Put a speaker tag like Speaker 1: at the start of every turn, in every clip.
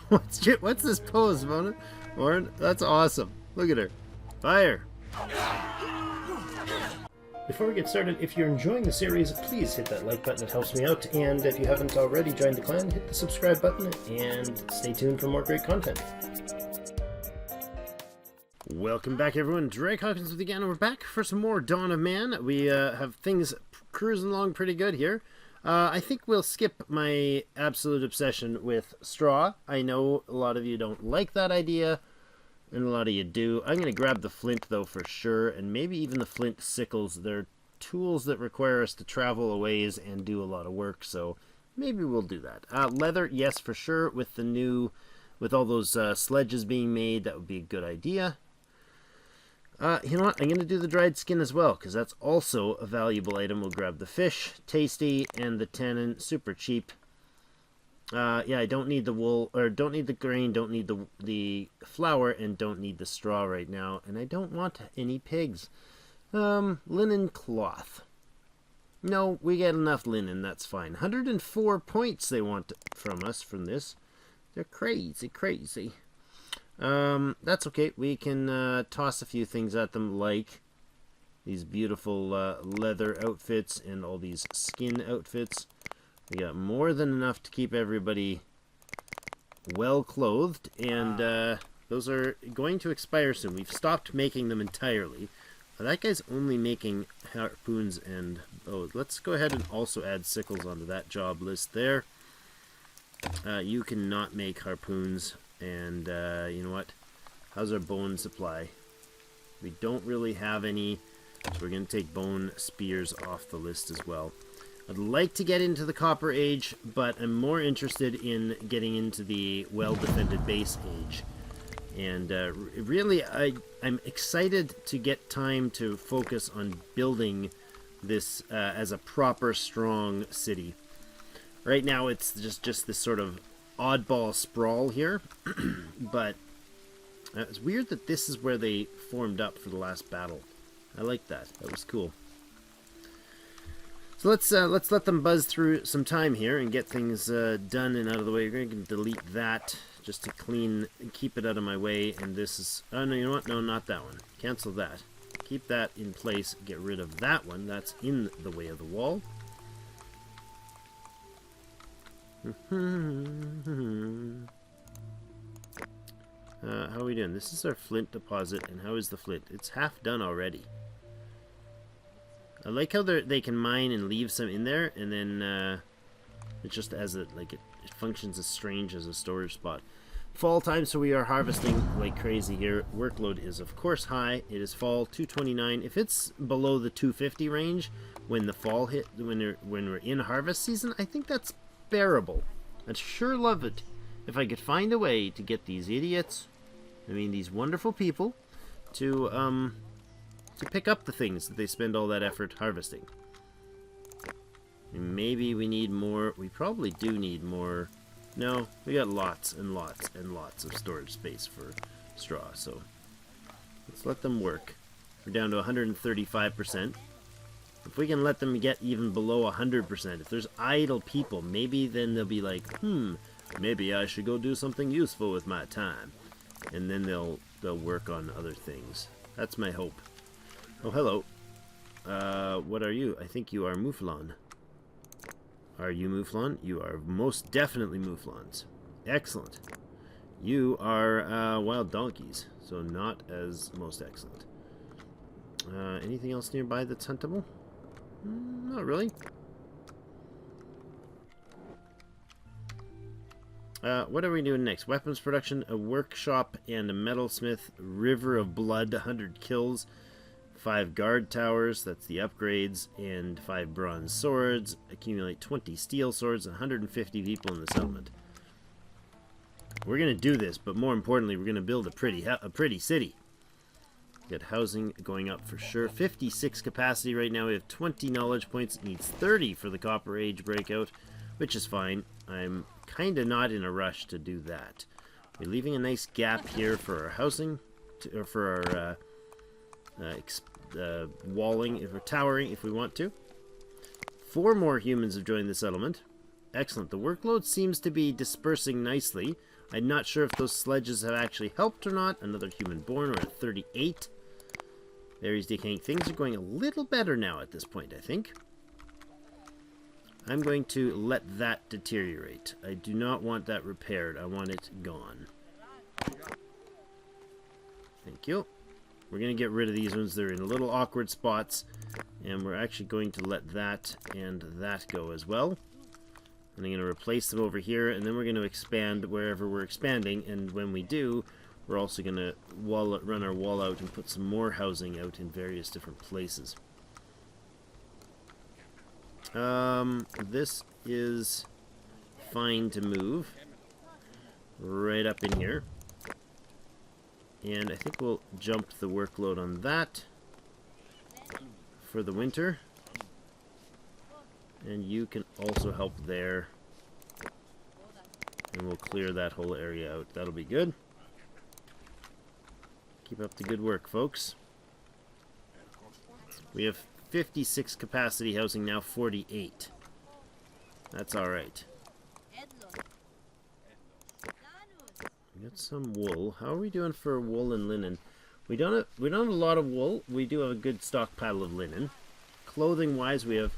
Speaker 1: What's this pose, Mona? Warren? That's awesome. Look at her. Fire.
Speaker 2: Before we get started, if you're enjoying the series, please hit that like button, it helps me out, and if you haven't already joined the clan, hit the subscribe button, and stay tuned for more great content.
Speaker 1: Welcome back, everyone. Drake Hawkins with you again, and we're back for some more Dawn of Man. We have things cruising along pretty good here. I think we'll skip my absolute obsession with straw. I know a lot of you don't like that idea, and a lot of you do. I'm going to grab the flint, though, for sure, and maybe even the flint sickles. They're tools that require us to travel a ways and do a lot of work, so maybe we'll do that. Leather, yes, for sure. With all those sledges being made, that would be a good idea. You know what? I'm going to do the dried skin as well, because that's also a valuable item. We'll grab the fish, tasty, and the tannin, super cheap. Yeah, I don't need the wool, or don't need the grain, don't need the flour, and don't need the straw right now. And I don't want any pigs. Linen cloth. No, we get enough linen, that's fine. 104 points they want from us from this. They're crazy, crazy. That's okay. We can toss a few things at them, like these beautiful leather outfits and all these skin outfits. We got more than enough to keep everybody well clothed, and those are going to expire soon. We've stopped making them entirely. That guy's only making harpoons and bows. Let's go ahead and also add sickles onto that job list there. You cannot make harpoons. And, you know what? How's our bone supply? We don't really have any, so we're going to take bone spears off the list as well. I'd like to get into the Copper Age, but I'm more interested in getting into the well-defended base age. And really, I'm excited to get time to focus on building this as a proper, strong city. Right now, it's just this sort of oddball sprawl here, but it's weird that this is where they formed up for the last battle. I like that. That was cool. So let's let them buzz through some time here and get things done and out of the way. We're going to delete that just to keep it out of my way. And this is, oh no, you know what? No, not that one. Cancel that. Keep that in place. Get rid of that one. That's in the way of the wall. How are we doing? This is our flint deposit, and how is the flint? It's half done already. I like how they can mine and leave some in there, and then it just as it functions as strange as a storage spot. Fall time, so we are harvesting like crazy here. Workload is of course high. It is fall 229. If it's below the 250 range when the fall hit, when we're in harvest season, I think that's bearable. I'd sure love it if I could find a way to get these idiots, I mean these wonderful people, to pick up the things that they spend all that effort harvesting. And maybe we need more. We probably do need more. No, we got lots and lots and lots of storage space for straw, so let's let them work. We're down to 135%. If we can let them get even below 100%, if there's idle people, maybe then they'll be like, maybe I should go do something useful with my time. And then they'll work on other things. That's my hope. Oh, hello. What are you? I think you are Mouflon. Are you Mouflon? You are most definitely Mouflons. Excellent. You are wild donkeys, so not as most excellent. Anything else nearby that's huntable? Not really. What are we doing next? Weapons production, a workshop, and a metalsmith. River of Blood, 100 kills. 5 guard towers, that's the upgrades, and 5 bronze swords. Accumulate 20 steel swords and 150 people in the settlement. We're going to do this, but more importantly, we're going to build a pretty city. Get housing going up for sure. 56 capacity right now. We have 20 knowledge points. It needs 30 for the Copper Age breakout, which is fine. I'm kind of not in a rush to do that. We're leaving a nice gap here for our housing, or for our walling, if we're towering, if we want to. 4 more humans have joined the settlement. Excellent. The workload seems to be dispersing nicely. I'm not sure if those sledges have actually helped or not. Another human born. We're at 38. Berries decaying. Things are going a little better now at this point, I think. I'm going to let that deteriorate. I do not want that repaired. I want it gone. Thank you. We're going to get rid of these ones. They're in little awkward spots. And we're actually going to let that and that go as well. And I'm going to replace them over here. And then we're going to expand wherever we're expanding. And when we do, we're also going to run our wall out and put some more housing out in various different places. This is fine to move. Right up in here. And I think we'll jump the workload on that for the winter. And you can also help there. And we'll clear that whole area out. That'll be good. Keep up the good work, folks. We have 56 capacity housing now, 48. That's alright. We got some wool. How are we doing for wool and linen? We don't have a lot of wool. We do have a good stockpile of linen. Clothing wise, we have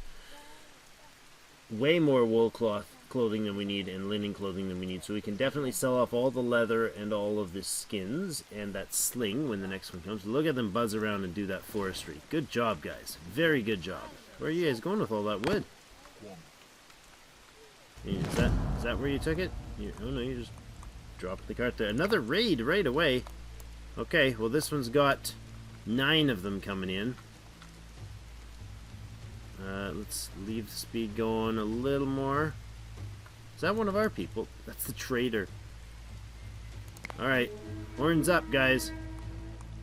Speaker 1: way more wool clothing than we need and linen clothing than we need. So we can definitely sell off all the leather and all of the skins and that sling when the next one comes. Look at them buzz around and do that forestry. Good job, guys. Very good job. Where are you guys going with all that wood? Is that where you took it? Oh no, you just dropped the cart there. Another raid right away. Okay, well this one's got 9 of them coming in. Let's leave the speed going a little more. Is that one of our people? That's the trader. Alright, horns up, guys.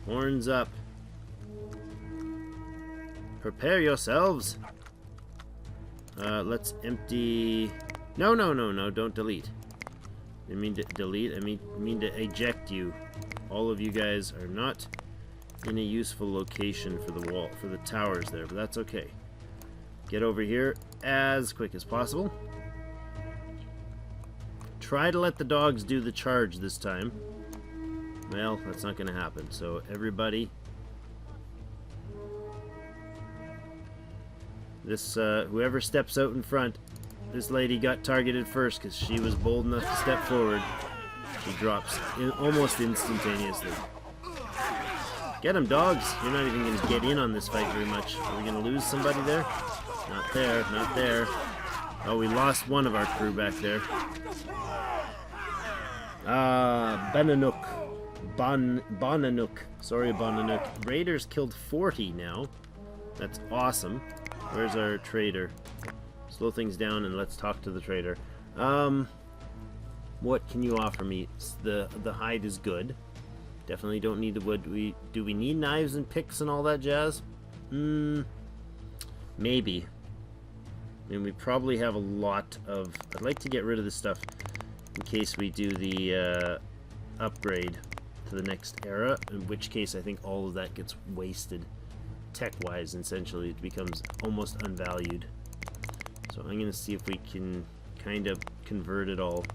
Speaker 1: Horns up. Prepare yourselves. Let's empty... No, don't delete. I mean to delete, I mean to eject you. All of you guys are not in a useful location for the wall, for the towers there, but that's okay. Get over here as quick as possible. Try to let the dogs do the charge this time. Well, that's not going to happen. So everybody, this whoever steps out in front, this lady got targeted first because she was bold enough to step forward. She drops almost instantaneously. Get him, dogs! You're not even going to get in on this fight very much. Are we going to lose somebody there? Not there, not there. Oh, we lost one of our crew back there. Bananook. Bonanook. Sorry, Bonanook. Raiders killed 40 now. That's awesome. Where's our trader? Slow things down and let's talk to the trader. What can you offer me? The hide is good. Definitely don't need the wood. Do we need knives and picks and all that jazz? Maybe. I mean, we probably have a lot of... I'd like to get rid of this stuff in case we do the upgrade to the next era, in which case I think all of that gets wasted tech-wise. Essentially, it becomes almost unvalued. So I'm going to see if we can kind of convert it all.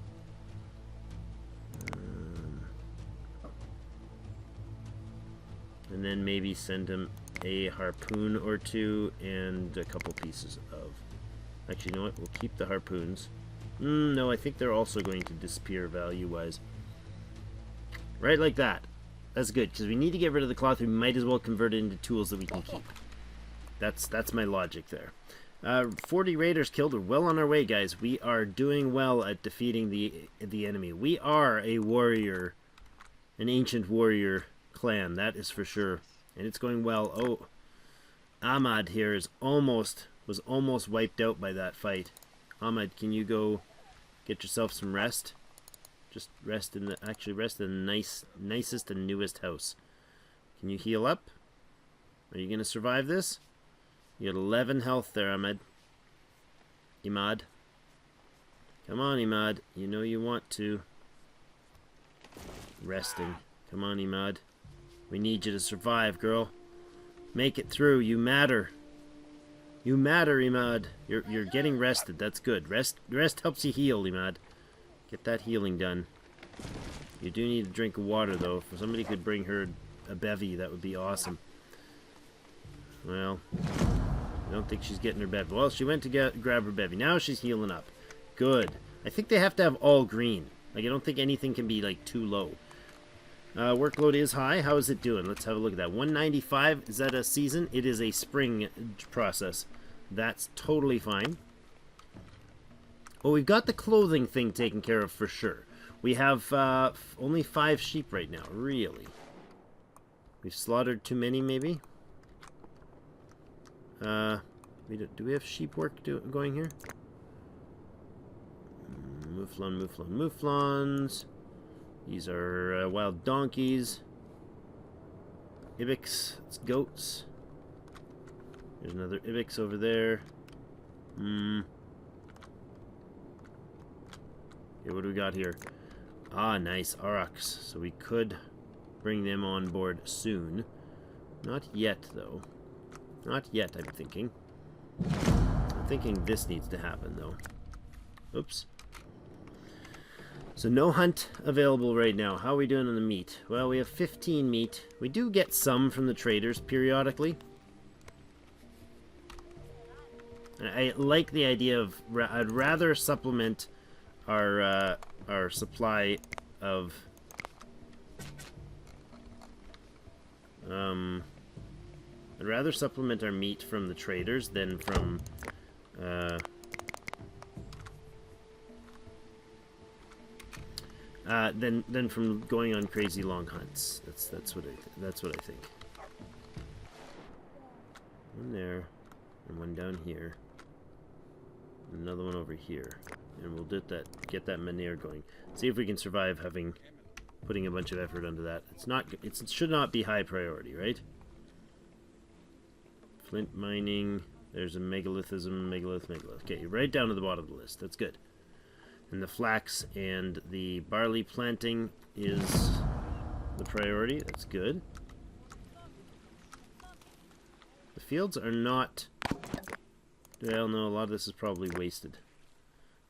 Speaker 1: And then maybe send him a harpoon or two and a couple pieces of... Actually, you know what? We'll keep the harpoons. No, I think they're also going to disappear value-wise. Right like that. That's good, because we need to get rid of the cloth. We might as well convert it into tools that we can keep. That's my logic there. 40 raiders killed. We're well on our way, guys. We are doing well at defeating the enemy. We are a warrior, an ancient warrior clan, that is for sure. And it's going well. Oh, Ahmad here was almost wiped out by that fight. Ahmad, can you go get yourself some rest? Just rest in the nicest and newest house. Can you heal up? Are you gonna survive this? You got 11 health there, Ahmed. Imad. Come on, Imad. You know you want to. Resting. Come on, Imad. We need you to survive, girl. Make it through. You matter. You matter, Imad. You're getting rested. That's good. Rest helps you heal, Imad. Get that healing done. You do need a drink of water, though. If somebody could bring her a bevy, that would be awesome. Well, I don't think she's getting her bevy. Well, she went to grab her bevy. Now she's healing up. Good. I think they have to have all green. Like, I don't think anything can be, like, too low. Workload is high. How is it doing? Let's have a look at that. 195. Is that a season? It is a spring process. That's totally fine. Well, we've got the clothing thing taken care of for sure. We have only 5 sheep right now. Really? We've slaughtered too many, maybe? Do we have sheep work going here? Mouflons. These are wild donkeys. Ibex. It's goats. There's another ibex over there. Okay, what do we got here? Ah, nice. Aurochs. So we could bring them on board soon. Not yet, though. Not yet, I'm thinking. I'm thinking this needs to happen, though. Oops. So no hunt available right now. How are we doing on the meat? Well, we have 15 meat. We do get some from the traders periodically. I like the idea of... I'd rather supplement our supply of... I'd rather supplement our meat from the traders than from... than from going on crazy long hunts. That's what I think. One there, and one down here, and another one over here, and we'll get that manure going. See if we can survive putting a bunch of effort into that. It should not be high priority, right? Flint mining. There's a megalithism, megalith. Okay, right down to the bottom of the list. That's good. And the flax and the barley planting is the priority. That's good. The fields are not... Well, no, a lot of this is probably wasted.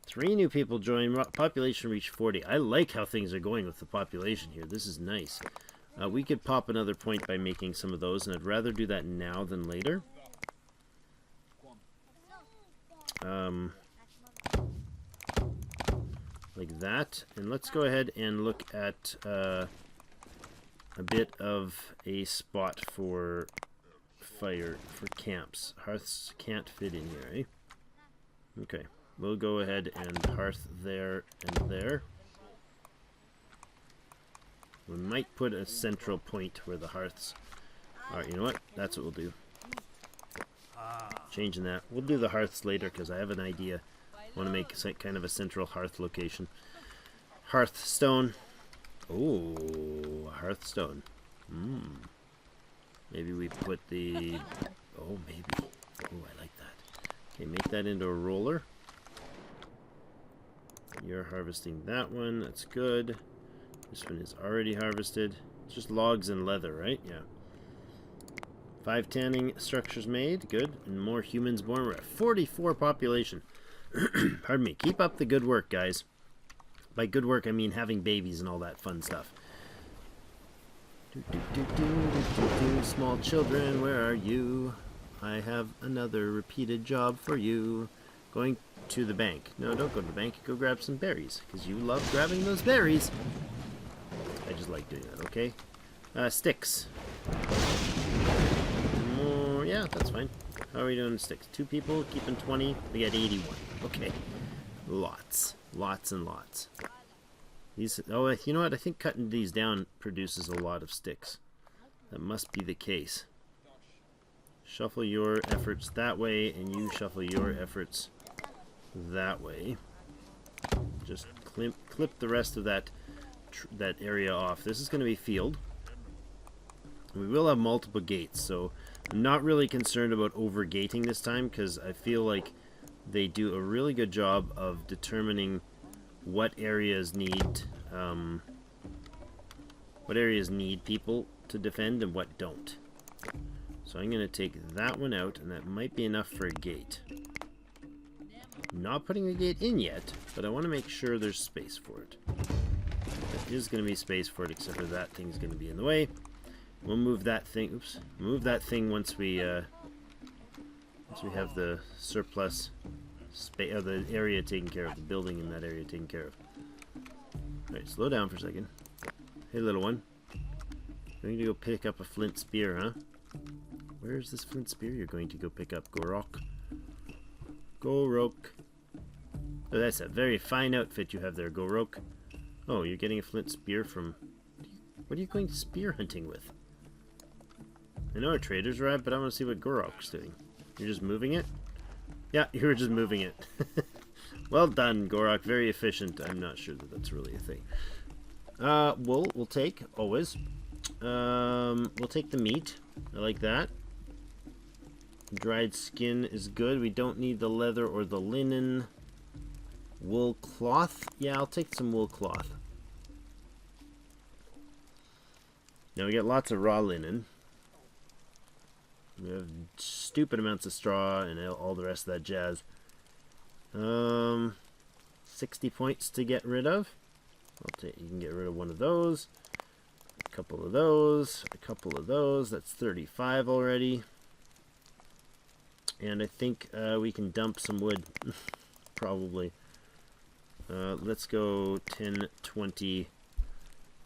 Speaker 1: 3 new people joined. Population reached 40. I like how things are going with the population here. This is nice. We could pop another point by making some of those, and I'd rather do that now than later. Like that. And let's go ahead and look at a bit of a spot for camps. Hearths can't fit in here, eh? Okay. We'll go ahead and hearth there and there. We might put a central point where the hearths are. You know what? That's what we'll do. Changing that. We'll do the hearths later because I have an idea. I want to make kind of a central hearth location. Hearthstone. Oh, hearthstone. Maybe we put the... Oh, maybe. Oh, I like that. Okay, make that into a roller. You're harvesting that one. That's good. This one is already harvested. It's just logs and leather, right? Yeah. 5 tanning structures made. Good. And more humans born. We're at 44 population. Pardon me. Keep up the good work, guys. By good work, I mean having babies and all that fun stuff. Small children, where are you? I have another repeated job for you. Going to the bank. No, don't go to the bank. Go grab some berries, because you love grabbing those berries. I just like doing that, okay? Sticks. More, yeah, that's fine. How are we doing sticks? 2 people, keeping 20. We got 81. Okay. Lots. Lots and lots. These, oh, you know what? I think cutting these down produces a lot of sticks. That must be the case. Shuffle your efforts that way, and you shuffle your efforts that way. Just clip the rest of that area off. This is going to be field. We will have multiple gates, so I'm not really concerned about over-gating this time, because I feel like they do a really good job of determining what areas need people to defend and what don't. So I'm going to take that one out, and that might be enough for a gate. I'm not putting the gate in yet, but I want to make sure there's space for it. is going to be space for it, except for that thing's going to be in the way. We'll move that thing. Oops. Move that thing once we have the surplus space, the area taken care of, the building in that area taken care of. All right, slow down for a second. Hey, little one. Going to go pick up a flint spear, huh? Where is this flint spear you're going to go pick up, Gorok? Gorok. Oh, that's a very fine outfit you have there, Gorok. Oh, you're getting a flint spear from... What are you going spear hunting with? I know our traders arrived, but I want to see what Gorok's doing. You're just moving it? Yeah, you were just moving it. Well done, Gorok. Very efficient. I'm not sure that that's really a thing. Wool, we'll take, always. We'll take the meat. I like that. Dried skin is good. We don't need the leather or the linen. Wool cloth? Yeah, I'll take some wool cloth. Now we got lots of raw linen. We have stupid amounts of straw and all the rest of that jazz. 60 points to get rid of. You can get rid of one of those. A couple of those. A couple of those. That's 35 already. And I think we can dump some wood. Probably. Let's go 10, 20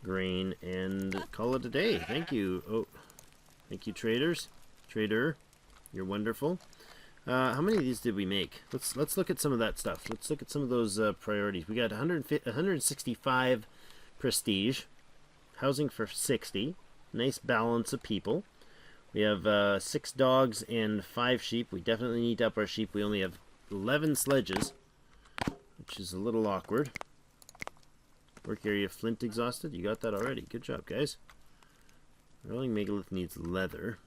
Speaker 1: grain and call it a day. Thank you. Oh, thank you, traders. Trader, you're wonderful. How many of these did we make? Let's look at some of that stuff. Let's look at some of those priorities. We got 165 prestige, housing for 60. Nice balance of people. We have 6 dogs and 5 sheep. We definitely need to up our sheep. We only have 11 sledges, which is a little awkward. Work area flint exhausted. You got that already. Good job, guys. Rolling megalith needs leather.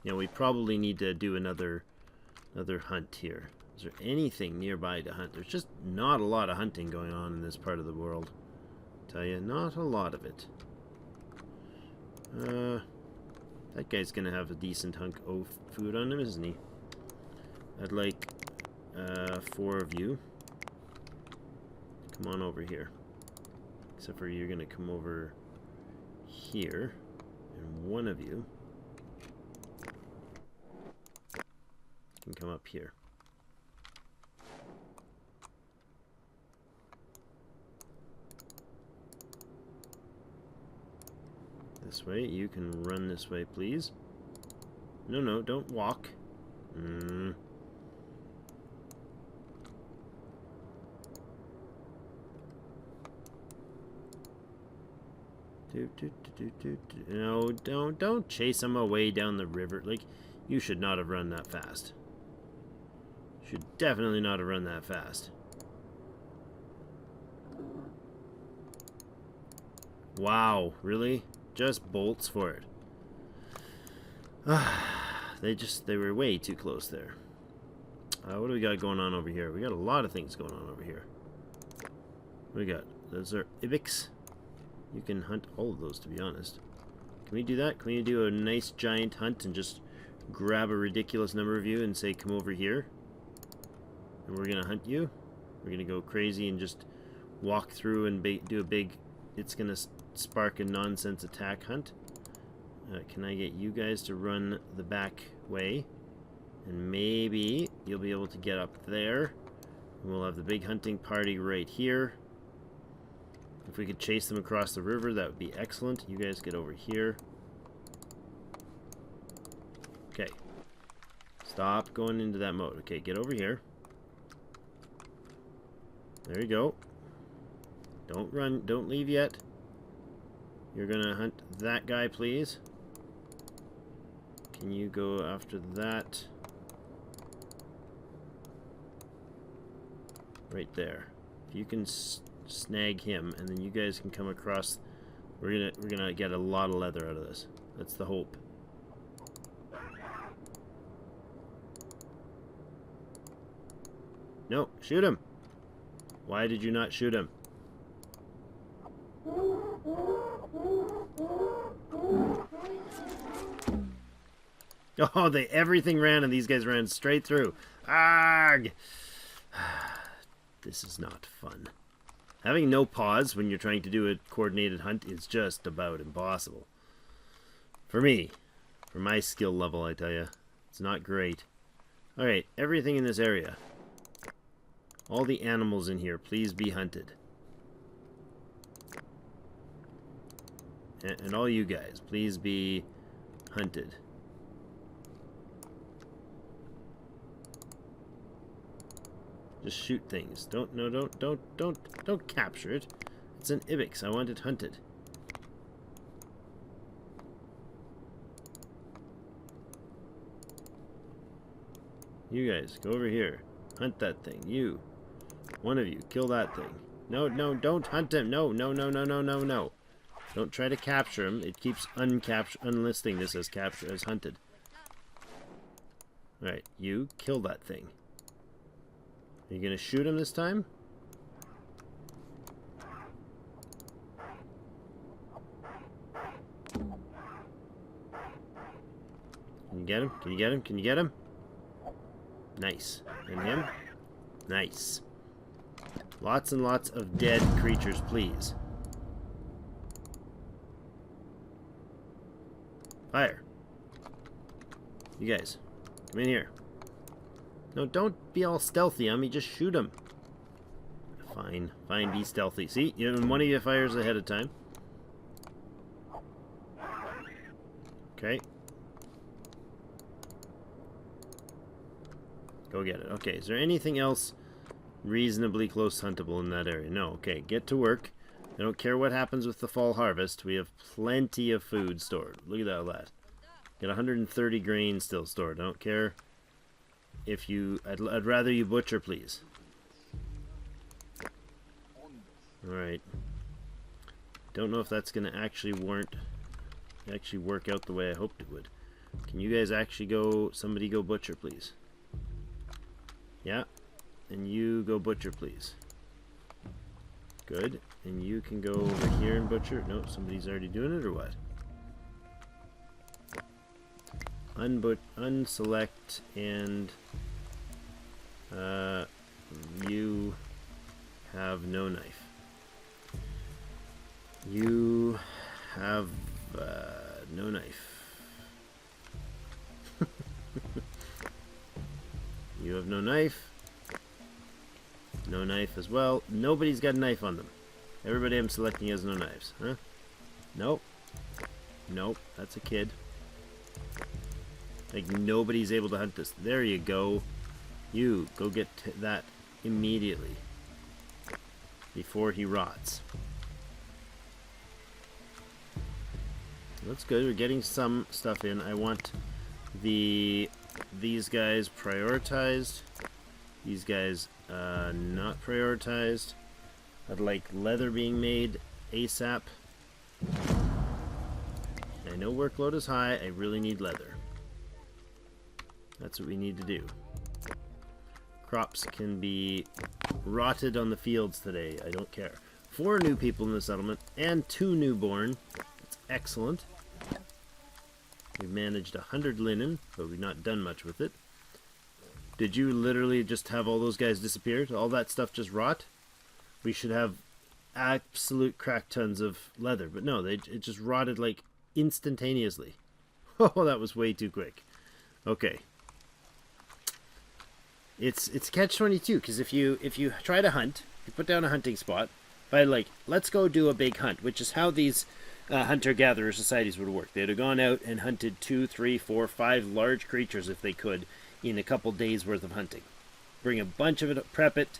Speaker 1: You know, we probably need to do another hunt here. Is there anything nearby to hunt? There's just not a lot of hunting going on in this part of the world. Tell you, not a lot of it. That guy's gonna have a decent hunk of food on him, isn't he? I'd like 4 of you. Come on over here. Except for you're gonna come over here, and one of you can come up here. This way. You can run this way, please. No, no, don't walk. No, don't chase him away down the river. Like, you should not have run that fast. Should definitely not have run that fast. Wow, really? Just bolts for it. They were way too close there. What do we got going on over here? We got a lot of things going on over here. What do we got? Those are ibex. You can hunt all of those, to be honest. Can we do that? Can we do a nice giant hunt and just grab a ridiculous number of you and say, come over here? And we're going to hunt you? We're going to go crazy and just walk through and do a big, it's going to spark a nonsense attack hunt. Can I get you guys to run the back way? And maybe you'll be able to get up there. And we'll have the big hunting party right here. If we could chase them across the river, that would be excellent. You guys get over here. Okay. Stop going into that mode. Okay, get over here. There you go. Don't run. Don't leave yet. You're gonna hunt that guy, please. Can you go after that? Right there. If you can snag him, and then you guys can come across. We're gonna get a lot of leather out of this. That's the hope. No, shoot him. Why did you not shoot him? Oh, everything ran and these guys ran straight through. Arg! This is not fun. Having no pause when you're trying to do a coordinated hunt is just about impossible. For me. For my skill level, I tell you. It's not great. Alright, everything in this area. All the animals in here, please be hunted. And all you guys, please be hunted. Just shoot things. Don't capture it. It's an ibex. I want it hunted. You guys, go over here. Hunt that thing. You. One of you, kill that thing. No, don't hunt him. No. Don't try to capture him. It keeps unlisting this as hunted. Alright, you kill that thing. Are you gonna shoot him this time? Can you get him? Can you get him? Can you get him? Nice. And him? Nice. Lots and lots of dead creatures, please. Fire. You guys, come in here. No, don't be all stealthy on me. Just shoot him. Fine. Fine, be stealthy. See? One of you fires ahead of time. Okay. Go get it. Okay, is there anything else reasonably close huntable in that area? No. Okay, get to work. I don't care what happens with the fall harvest. We have plenty of food stored. Look at that, lad. Got 130 grain still stored. I don't care if you... I'd rather you butcher, please. Alright. Don't know if that's going to actually work out the way I hoped it would. Can you guys actually go... Somebody go butcher, please. Yeah. And you go butcher, please. Good. And you can go over here and butcher. No, somebody's already doing it, or what? Unselect and you have no knife. You have no knife. You have no knife. No knife as well. Nobody's got a knife on them. Everybody I'm selecting has no knives, huh? Nope. Nope, that's a kid. Like, nobody's able to hunt this. There you go. You, go get that immediately. Before he rots. That's good. We're getting some stuff in. I want these guys prioritized. These guys not prioritized. I'd like leather being made ASAP. I know workload is high. I really need leather. That's what we need to do. Crops can be rotted on the fields today. I don't care. 4 new people in the settlement and 2 newborn. That's excellent. We've managed 100 linen, but we've not done much with it. Did you literally just have all those guys disappear? All that stuff just rot? We should have absolute crack tons of leather, but no, it just rotted like instantaneously. Oh, that was way too quick. Okay. It's catch-22, because if you try to hunt, you put down a hunting spot, by like, let's go do a big hunt, which is how these hunter-gatherer societies would work. They'd have gone out and hunted 2, 3, 4, 5 large creatures if they could in a couple days worth of hunting. Bring a bunch of it, prep it,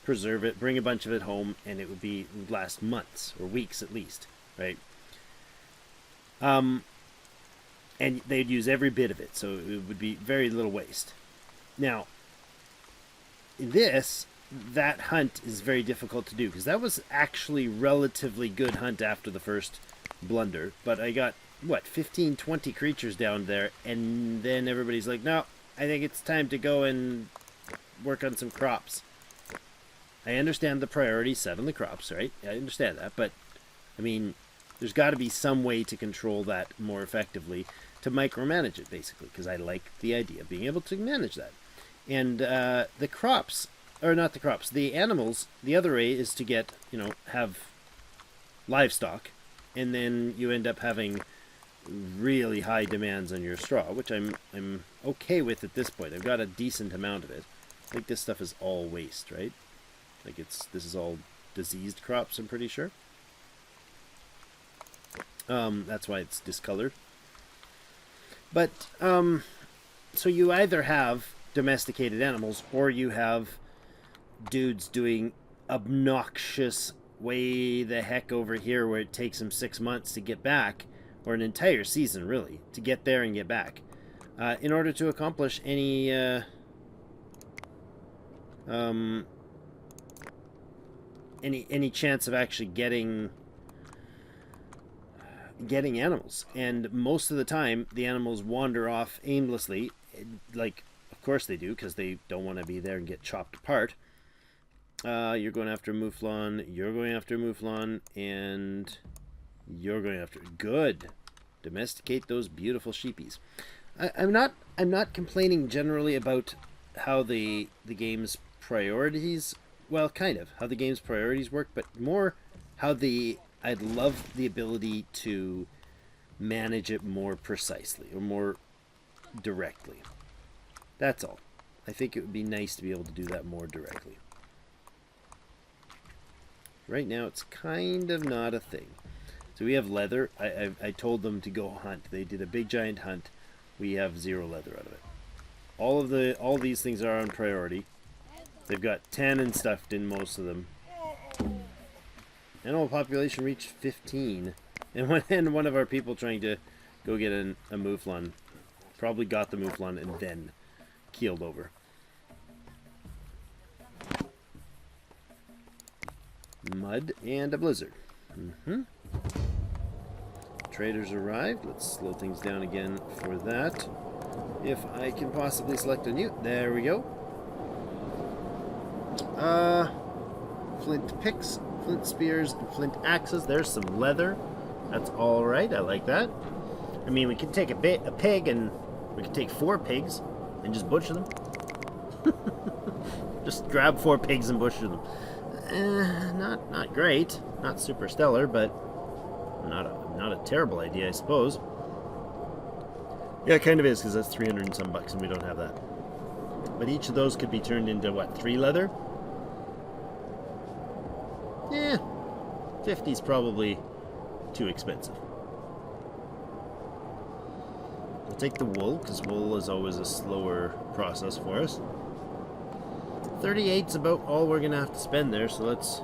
Speaker 1: preserve it, bring a bunch of it home, and it would last months or weeks at least, right? And they'd use every bit of it, so it would be very little waste. Now, in this, that hunt is very difficult to do, because that was actually relatively good hunt after the first blunder, but I got, what, 15, 20 creatures down there, and then everybody's like, no, I think it's time to go and work on some crops. I understand the priority set on the crops, right? I understand that, but, I mean, there's got to be some way to control that more effectively, to micromanage it, basically, because I like the idea of being able to manage that. And the crops, or not the crops, the animals. The other way is to get, have livestock, and then you end up having really high demands on your straw, which I'm okay with at this point. I've got a decent amount of it. I think this stuff is all waste, right? Like this is all diseased crops, I'm pretty sure. That's why it's discolored. But so you either have domesticated animals, or you have dudes doing obnoxious way the heck over here where it takes them 6 months to get back, or an entire season really, to get there and get back, in order to accomplish any chance of actually getting animals. And most of the time the animals wander off aimlessly, like of course they do, because they don't want to be there and get chopped apart. You're going after a mouflon, you're going after a mouflon, and you're going after... Good. Domesticate those beautiful sheepies. I'm not complaining generally about how the game's priorities... Well, kind of. How the game's priorities work, but more how I'd love the ability to manage it more precisely, or more directly. That's all. I think it would be nice to be able to do that more directly. Right now, it's kind of not a thing. So we have leather. I told them to go hunt. They did a big giant hunt. We have 0 leather out of it. All these things are on priority. They've got 10 and stuffed in most of them. Animal population reached 15. And one of our people trying to go get a mouflon probably got the mouflon and then keeled over. Mud and a blizzard. Traders arrived. Let's slow things down again for that. If I can possibly select a new... There we go. Flint picks, flint spears, and flint axes. There's some leather. That's alright. I like that. I mean, we could take a pig, and we could take 4 pigs and just butcher them. Just grab 4 pigs and butcher them. Not great. Not super stellar, but not a terrible idea, I suppose. Yeah, it kind of is, because that's 300 and some bucks, and we don't have that. But each of those could be turned into, what, 3 leather? Yeah, 50's probably too expensive. We'll take the wool, because wool is always a slower process for us. 38's about all we're gonna have to spend there, so let's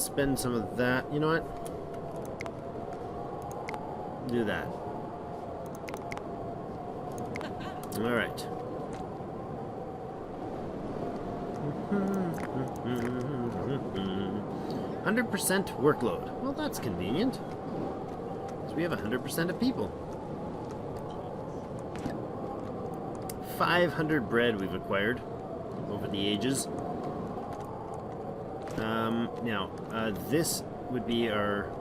Speaker 1: spend some of that. You know what? Do that. All right. 100% workload. Well, that's convenient. So we have 100% of people. 500 bread we've acquired over the ages. Now, this would be our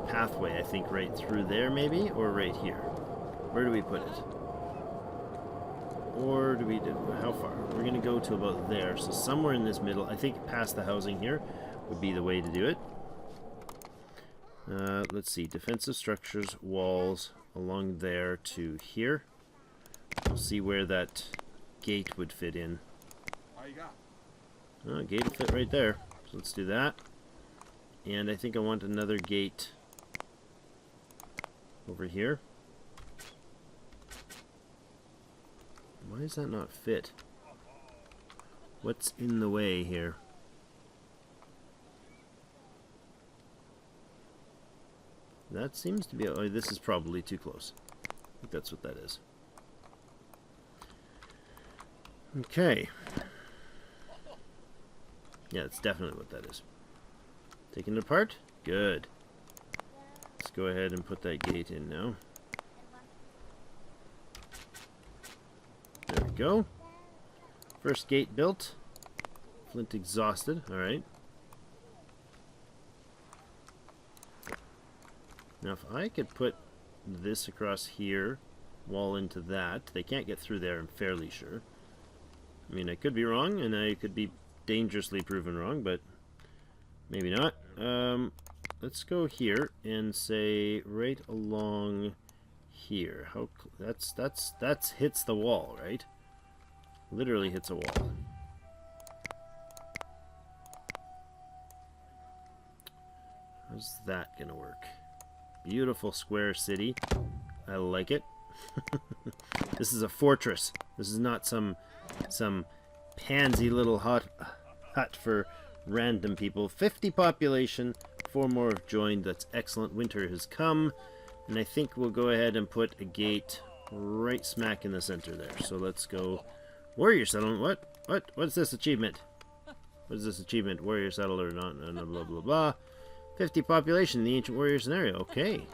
Speaker 1: pathway, I think, right through there, maybe, or right here. Where do we put it? Or do we do... How far? We're going to go to about there, so somewhere in this middle, I think past the housing here would be the way to do it. Let's see, defensive structures, walls, along there to here. We'll see where that gate would fit in. Gate will fit right there. So let's do that. And I think I want another gate over here. Why does that not fit? What's in the way here? That seems to be... Oh, this is probably too close. I think that's what that is. Okay. Yeah, that's definitely what that is. Taking it apart? Good. Let's go ahead and put that gate in now. There we go. First gate built. Flint exhausted. Alright. Now if I could put this across here, wall into that. They can't get through there, I'm fairly sure. I mean, I could be wrong, and I could be dangerously proven wrong, but maybe not. Let's go here and say right along here. How that's hits the wall, right? Literally hits a wall. How's that gonna work? Beautiful square city. I like it. This is a fortress. This is not some pansy little hut for random people. 50 population. 4 more have joined. That's excellent. Winter has come. And I think we'll go ahead and put a gate right smack in the center there. So let's go. Warrior settlement. What's this achievement? What is this achievement? Warrior settler, not blah blah blah. 50 population in the ancient warrior scenario. Okay.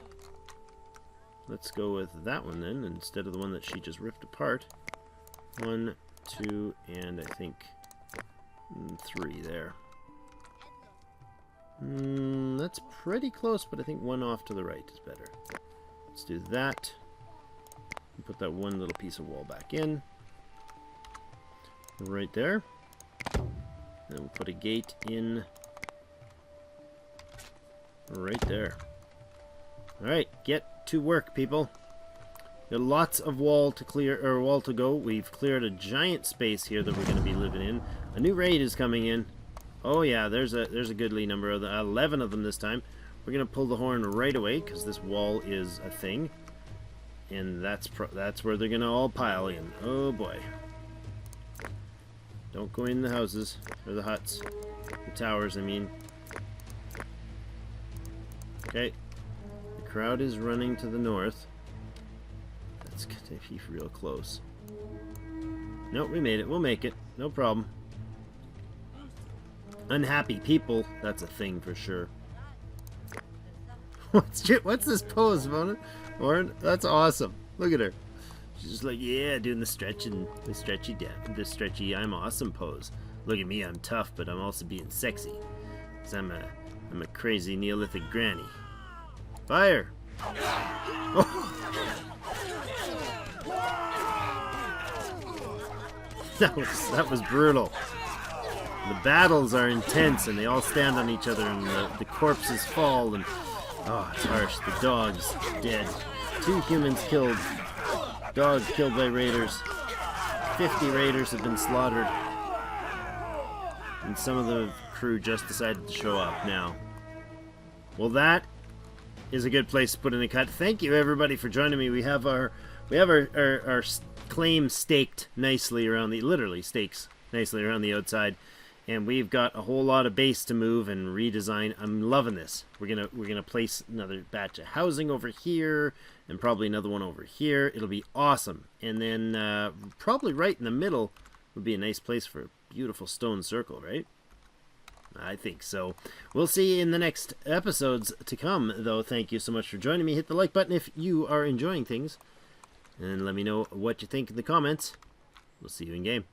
Speaker 1: Let's go with that one then, instead of the one that she just ripped apart. 1, 2, and I think 3 there. That's pretty close, but I think 1 off to the right is better. Let's do that. And put that one little piece of wall back in. Right there. Then we'll put a gate in right there. Alright, get to work, people. Got lots of wall to clear, or wall to go. We've cleared a giant space here that we're going to be living in. A new raid is coming in. Oh yeah, there's a goodly number of them. 11 of them this time. We're going to pull the horn right away because this wall is a thing, and that's where they're going to all pile in. Oh boy! Don't go in the houses or the huts, the towers. I mean. Okay. Crowd is running to the north. That's gonna be real close. Nope, we made it. We'll make it. No problem. Unhappy people. That's a thing for sure. What's this pose, Mona? Warren? That's awesome. Look at her. She's just like, yeah, doing the stretching, the stretchy I'm awesome pose. Look at me, I'm tough, but I'm also being sexy. 'Cause I'm a crazy Neolithic granny. Fire! Oh. That was brutal. The battles are intense, and they all stand on each other, and the corpses fall, and oh, it's harsh. The dog's dead. 2 humans killed. Dog killed by raiders. 50 raiders have been slaughtered, and some of the crew just decided to show up now. Well, that is a good place to put in a cut. Thank you everybody for joining me. We have our claim staked nicely around the stakes nicely around the outside, and we've got a whole lot of base to move and redesign. I'm loving this. We're gonna place another batch of housing over here and probably another one over here. It'll be awesome. And then probably right in the middle would be a nice place for a beautiful stone circle, right? I think so. We'll see you in the next episodes to come, though. Thank you so much for joining me. Hit the like button if you are enjoying things, and let me know what you think in the comments. We'll see you in game.